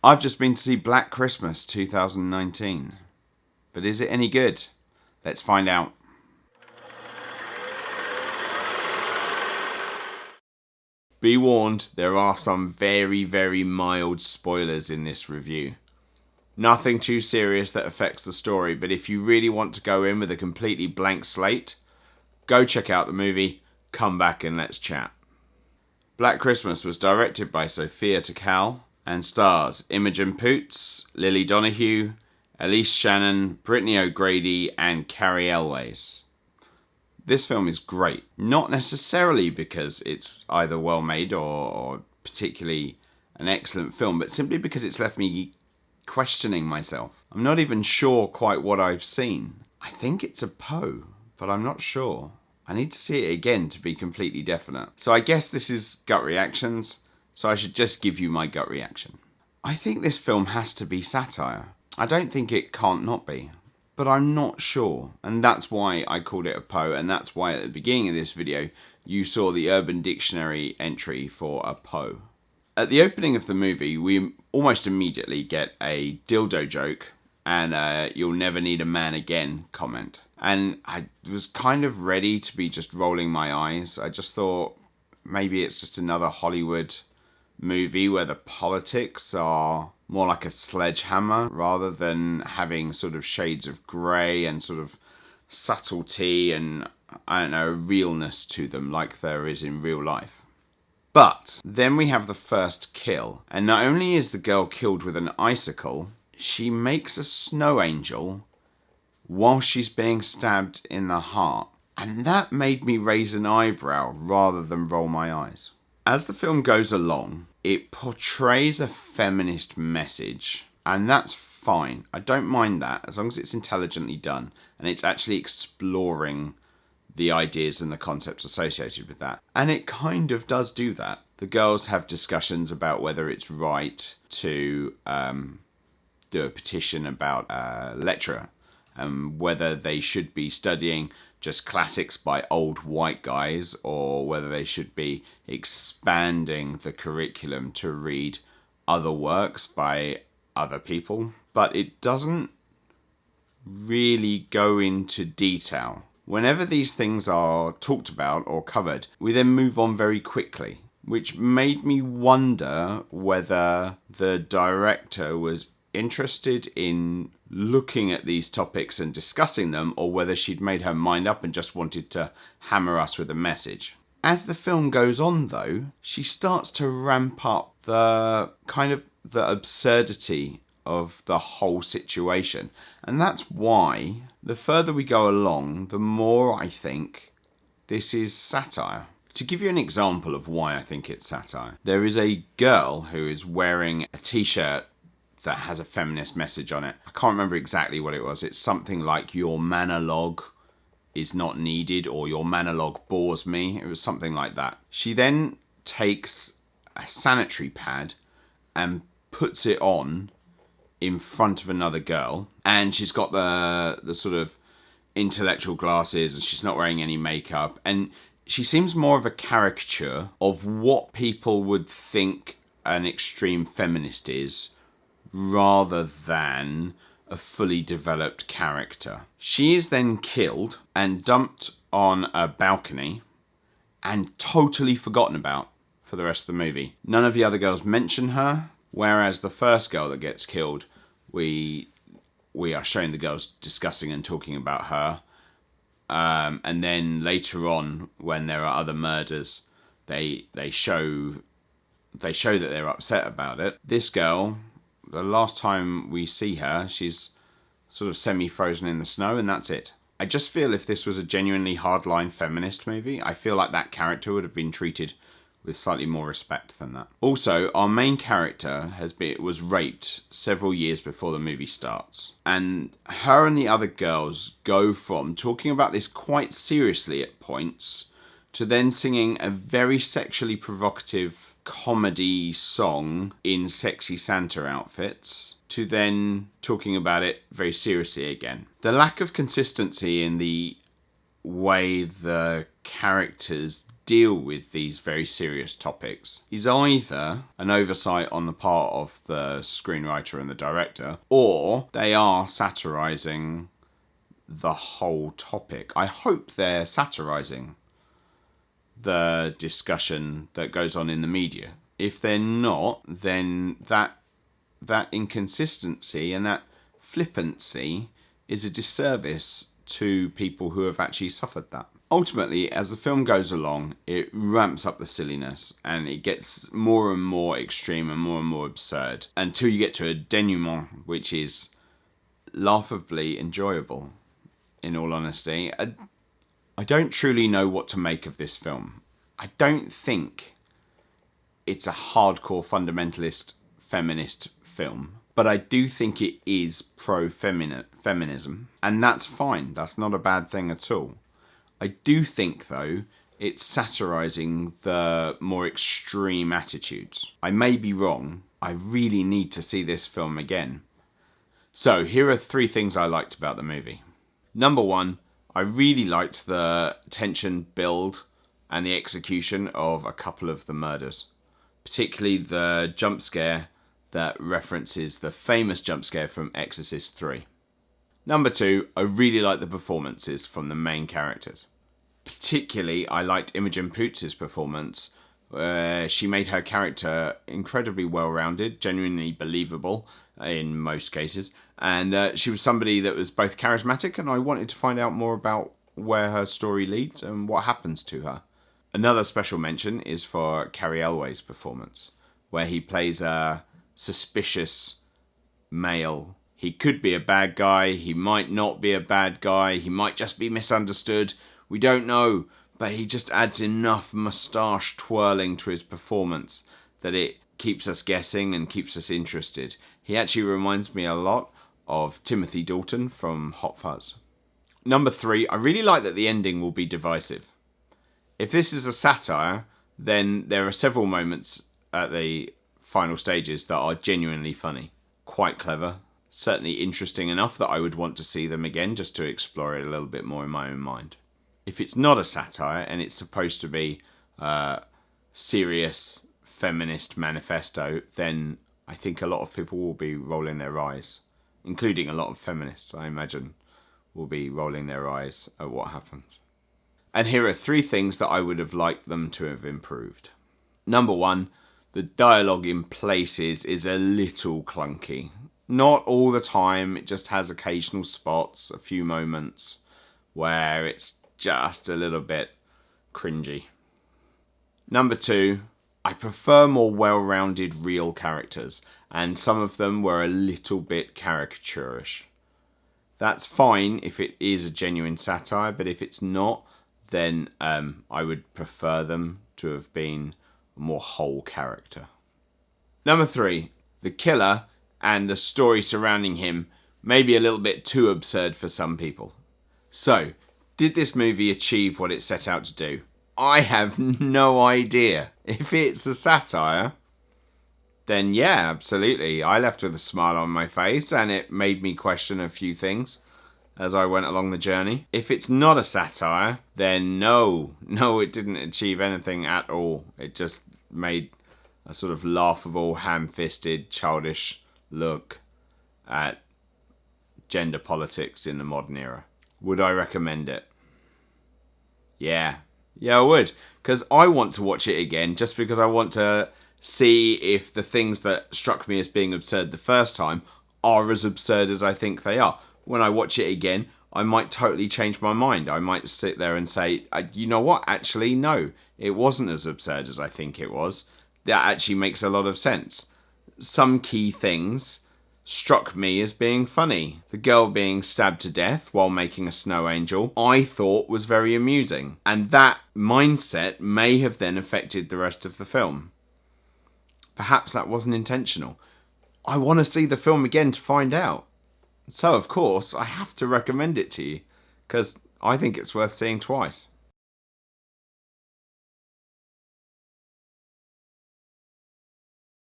I've just been to see Black Christmas 2019. But is it any good? Let's find out. Be warned, there are some very, very mild spoilers in this review. Nothing too serious that affects the story, but if you really want to go in with a completely blank slate, go check out the movie, come back and let's chat. Black Christmas was directed by Sophia Takal and stars Imogen Poots, Lily Donahue, Elise Shannon, Brittany O'Grady and Carrie Elways. This film is great, not necessarily because it's either well made or particularly an excellent film, but simply because it's left me questioning myself. I'm not even sure quite what I've seen. I think it's a Poe, but I'm not sure. I need to see it again to be completely definite. So I guess this is gut reactions, so I should just give you my gut reaction. I think this film has to be satire. I don't think it can't not be. But I'm not sure, and that's why I called it a Poe, and that's why at the beginning of this video you saw the Urban Dictionary entry for a Poe. At the opening of the movie, we almost immediately get a dildo joke and "you'll never need a man again" comment. And I was kind of ready to be just rolling my eyes. I just thought maybe it's just another Hollywood movie where the politics are more like a sledgehammer rather than having sort of shades of grey and sort of subtlety and, I don't know, realness to them like there is in real life. But then we have the first kill, and not only is the girl killed with an icicle, she makes a snow angel while she's being stabbed in the heart. And that made me raise an eyebrow rather than roll my eyes. As the film goes along, it portrays a feminist message, and that's fine. I don't mind that, as long as it's intelligently done, and it's actually exploring the ideas and the concepts associated with that. And it kind of does do that. The girls have discussions about whether it's right to do a petition about a lecturer, and whether they should be studying just classics by old white guys or whether they should be expanding the curriculum to read other works by other people. But it doesn't really go into detail. Whenever these things are talked about or covered, we then move on very quickly, which made me wonder whether the director was interested in looking at these topics and discussing them, or whether she'd made her mind up and just wanted to hammer us with a message. As the film goes on though, she starts to ramp up the kind of the absurdity of the whole situation. And that's why the further we go along, the more I think this is satire. To give you an example of why I think it's satire, there is a girl who is wearing a t-shirt that has a feminist message on it. I can't remember exactly what it was. It's something like "your monologue is not needed" or "your monologue bores me." It was something like that. She then takes a sanitary pad and puts it on in front of another girl, and she's got the sort of intellectual glasses and she's not wearing any makeup, and she seems more of a caricature of what people would think an extreme feminist is, rather than a fully developed character. She is then killed and dumped on a balcony and totally forgotten about for the rest of the movie. None of the other girls mention her, whereas the first girl that gets killed, we are showing the girls discussing and talking about her. And then later on, when there are other murders, they show that they're upset about it. This girl, the last time we see her, she's sort of semi-frozen in the snow, and that's it. I just feel if this was a genuinely hardline feminist movie, I feel like that character would have been treated with slightly more respect than that. Also, our main character was raped several years before the movie starts. And her and the other girls go from talking about this quite seriously at points to then singing a very sexually provocative comedy song in sexy Santa outfits, to then talking about it very seriously again. The lack of consistency in the way the characters deal with these very serious topics is either an oversight on the part of the screenwriter and the director, or they are satirizing the whole topic. I hope they're satirizing the discussion that goes on in the media. If they're not, then that inconsistency and that flippancy is a disservice to people who have actually suffered that. Ultimately, as the film goes along, it ramps up the silliness and it gets more and more extreme and more absurd until you get to a denouement which is laughably enjoyable, in all honesty. I don't truly know what to make of this film. I don't think it's a hardcore fundamentalist feminist film, but I do think it is pro-feminism, and that's fine. That's not a bad thing at all. I do think, though, it's satirizing the more extreme attitudes. I may be wrong. I really need to see this film again. So, here are 3 things I liked about the movie. Number 1, I really liked the tension build and the execution of a couple of the murders. Particularly the jump scare that references the famous jump scare from Exorcist 3. Number 2, I really liked the performances from the main characters. Particularly, I liked Imogen Poots' performance. She made her character incredibly well-rounded, genuinely believable in most cases. And she was somebody that was both charismatic, and I wanted to find out more about where her story leads and what happens to her. Another special mention is for Carrie Elway's performance, where he plays a suspicious male. He could be a bad guy, he might not be a bad guy, he might just be misunderstood. We don't know, but he just adds enough moustache twirling to his performance that it keeps us guessing and keeps us interested. He actually reminds me a lot of Timothy Dalton from Hot Fuzz. Number 3, I really like that the ending will be divisive. If this is a satire, then there are several moments at the final stages that are genuinely funny. Quite clever. Certainly interesting enough that I would want to see them again just to explore it a little bit more in my own mind. If it's not a satire and it's supposed to be a serious feminist manifesto, then I think a lot of people will be rolling their eyes, including a lot of feminists, I imagine, will be rolling their eyes at what happens. And here are 3 things that I would have liked them to have improved. Number 1, the dialogue in places is a little clunky. Not all the time, it just has occasional spots, a few moments where it's just a little bit cringy. Number 2, I prefer more well-rounded real characters, and some of them were a little bit caricature-ish. That's fine if it is a genuine satire, but if it's not, then I would prefer them to have been a more whole character. Number 3, the killer and the story surrounding him may be a little bit too absurd for some people. So, did this movie achieve what it set out to do? I have no idea. If it's a satire, then yeah, absolutely. I left with a smile on my face and it made me question a few things as I went along the journey. If it's not a satire, then no, it didn't achieve anything at all. It just made a sort of laughable, ham-fisted, childish look at gender politics in the modern era. Would I recommend it? Yeah, I would. Because I want to watch it again just because I want to see if the things that struck me as being absurd the first time are as absurd as I think they are. When I watch it again, I might totally change my mind. I might sit there and say, you know what, actually, no, it wasn't as absurd as I think it was. That actually makes a lot of sense. Some key things struck me as being funny. The girl being stabbed to death while making a snow angel, I thought was very amusing. And that mindset may have then affected the rest of the film. Perhaps that wasn't intentional. I want to see the film again to find out. So, of course, I have to recommend it to you, because I think it's worth seeing twice.